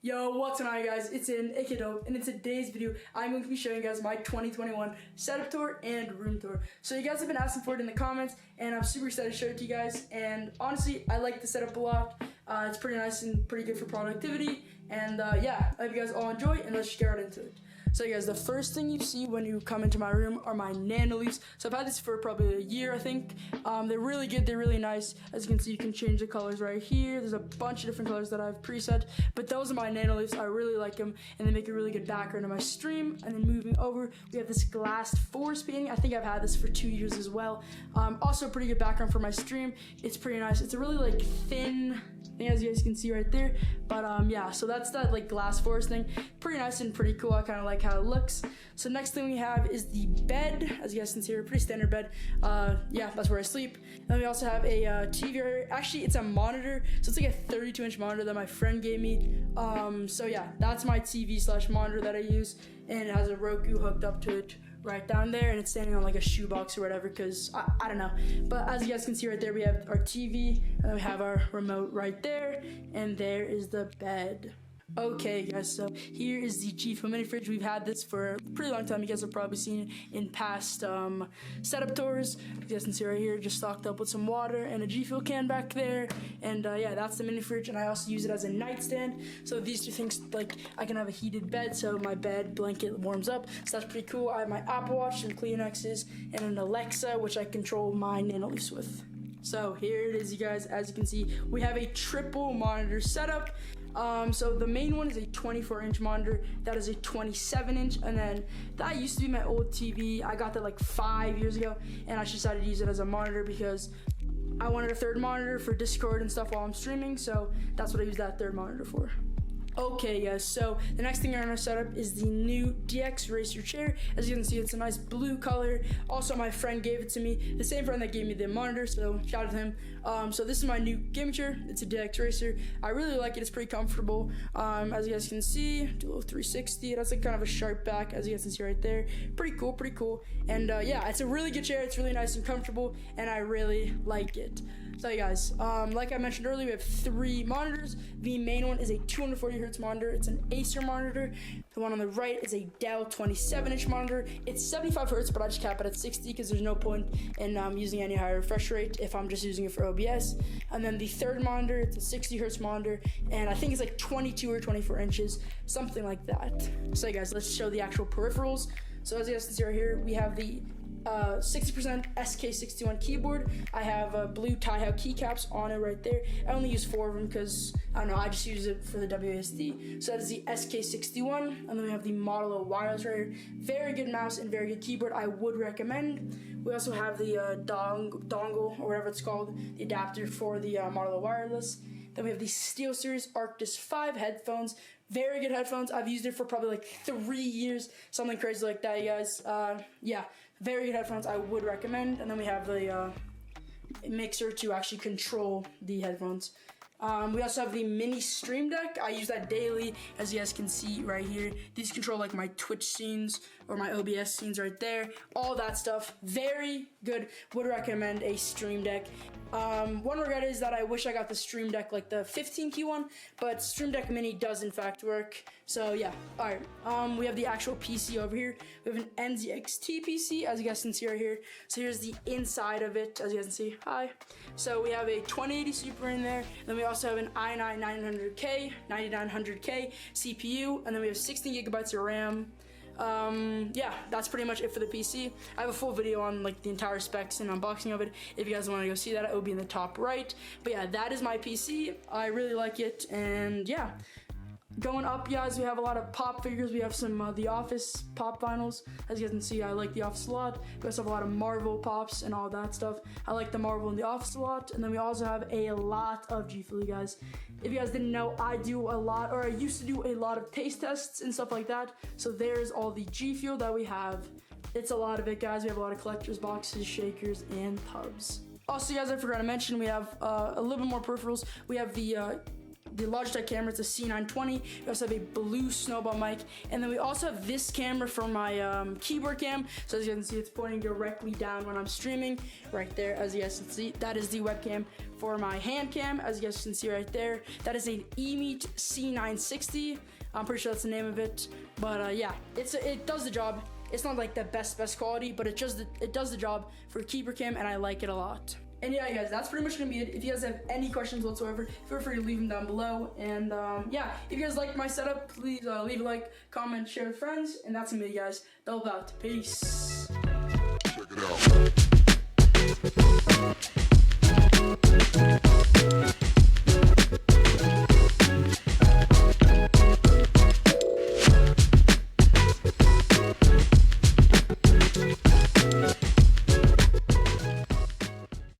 Yo, what's going on, guys? It's Ikedo, and in today's video, I'm going to be showing you guys my 2021 setup tour and room tour. So you guys have been asking for it in the comments, and I'm super excited to show it to you guys. And honestly, I like the setup a lot. It's pretty nice and pretty good for productivity. And yeah, I hope you guys all enjoy, and let's just get right into it. So you guys, the first thing you see when you come into my room are my Nanoleafs. So I've had this for probably a year, I think. They're really good, they're really nice. As you can see, you can change the colors right here. There's a bunch of different colors that I've preset, but those are my Nanoleafs. I really like them, and they make a really good background in my stream. And then moving over, we have this glass forest painting. I think I've had this for 2 years as well. Also a pretty good background for my stream. It's pretty nice. It's a really like thin thing, as you guys can see right there. But yeah, so that's that like glass forest thing. Pretty nice and pretty cool. I kind of like how it looks. So next thing we have is the bed. As you guys can see, a pretty standard bed. Yeah, that's where I sleep. And then we also have a TV right here. Actually, it's a monitor, so it's like a 32-inch monitor that my friend gave me. So yeah, that's my TV slash monitor that I use, and it has a Roku hooked up to it right down there, and it's standing on like a shoebox or whatever, because I don't know. But as you guys can see right there, we have our TV, and then we have our remote right there, and there is the bed. Okay guys, so here is the G Fuel mini fridge. We've had this for a pretty long time. You guys have probably seen it in past setup tours. You guys can see right here, just stocked up with some water and a G Fuel can back there. And yeah, that's the mini fridge, and I also use it as a nightstand. So these two things, like, I can have a heated bed, so my bed blanket warms up. So that's pretty cool. I have my Apple Watch, some Kleenexes, and an Alexa, which I control my Nanoleafs with. So here it is, you guys. As you can see, we have a triple monitor setup. So the main one is a 24-inch monitor. That is a 27-inch, and then that used to be my old TV. I got that like 5 years ago, and I just decided to use it as a monitor because I wanted a third monitor for Discord and stuff while I'm streaming, so that's what I use that third monitor for. Okay guys, so the next thing on our setup is the new DX Racer chair. As you can see, it's a nice blue color. Also, my friend gave it to me, the same friend that gave me the monitor, so shout out to him. So this is my new gaming chair. It's a DX Racer. I really like it. It's pretty comfortable. As you guys can see, do a little 360. It has like kind of a sharp back, as you guys can see right there. Pretty cool, pretty cool. And yeah, it's a really good chair. It's really nice and comfortable, and I really like it. So you guys, like I mentioned earlier, we have 3 monitors. The main one is a 240 hertz monitor. It's an Acer monitor. The one on the right is a Dell 27-inch monitor. It's 75 hertz, but I just cap it at 60 because there's no point in using any higher refresh rate if I'm just using it for OBS. And then the third monitor, it's a 60 hertz monitor, and I think it's like 22 or 24 inches, something like that. So you guys, let's show the actual peripherals. So as you guys can see right here, we have the 60% SK61 keyboard. I have blue Taihao keycaps on it right there. I only use 4 of them because, I don't know, I just use it for the WASD. So that is the SK61, and then we have the Model O wireless right here. Very good mouse and very good keyboard. I would recommend. We also have the dongle, or whatever it's called, the adapter for the Model O wireless. Then we have the SteelSeries Arctis 5 headphones. Very good headphones. I've used it for probably like 3 years, something crazy like that, you guys. Yeah, very good headphones. I would recommend. And then we have the mixer to actually control the headphones. We also have the mini Stream Deck. I use that daily, as you guys can see right here. These control like my Twitch scenes or my OBS scenes right there. All that stuff. Very good. Would recommend a Stream Deck. One regret is that I wish I got the Stream Deck, like the 15 key one, but Stream Deck Mini does in fact work. So yeah, alright. We have the actual PC over here. We have an NZXT PC, as you guys can see right here. So here's the inside of it, as you guys can see. Hi. So we have a 2080 Super in there. Then we also have an i9 9900K CPU, and then we have 16 gigabytes of RAM. Yeah, that's pretty much it for the PC. I have a full video on like the entire specs and unboxing of it. If you guys want to go see that, it will be in the top right. But yeah, that is my PC. I really like it, and yeah. Going up, guys, we have a lot of pop figures. We have some The Office pop vinyls. As you guys can see, I like The Office a lot. We also have a lot of Marvel pops and all that stuff. I like the Marvel and The Office a lot. And then we also have a lot of G Fuel, guys. If you guys didn't know, I do a lot, or I used to do a lot of taste tests and stuff like that. So there's all the G Fuel that we have. It's a lot of it, guys. We have a lot of collector's boxes, shakers, and tubs. Also, guys, I forgot to mention, we have a little bit more peripherals. We have the the Logitech camera. It's a C920. We also have a blue snowball mic, and then we also have this camera for my keyboard cam. So as you can see, it's pointing directly down when I'm streaming. Right there, as you guys can see, that is the webcam for my hand cam. As you guys can see right there, that is an eMeet C960. I'm pretty sure that's the name of it, but yeah, it does the job. It's not like the best quality, but it does the job for keyboard cam, and I like it a lot. And yeah, guys, that's pretty much gonna be it. If you guys have any questions whatsoever, feel free to leave them down below. And yeah, if you guys like my setup, please leave a like, comment, share with friends. And that's gonna be it, guys. Double out. Peace. Check it out.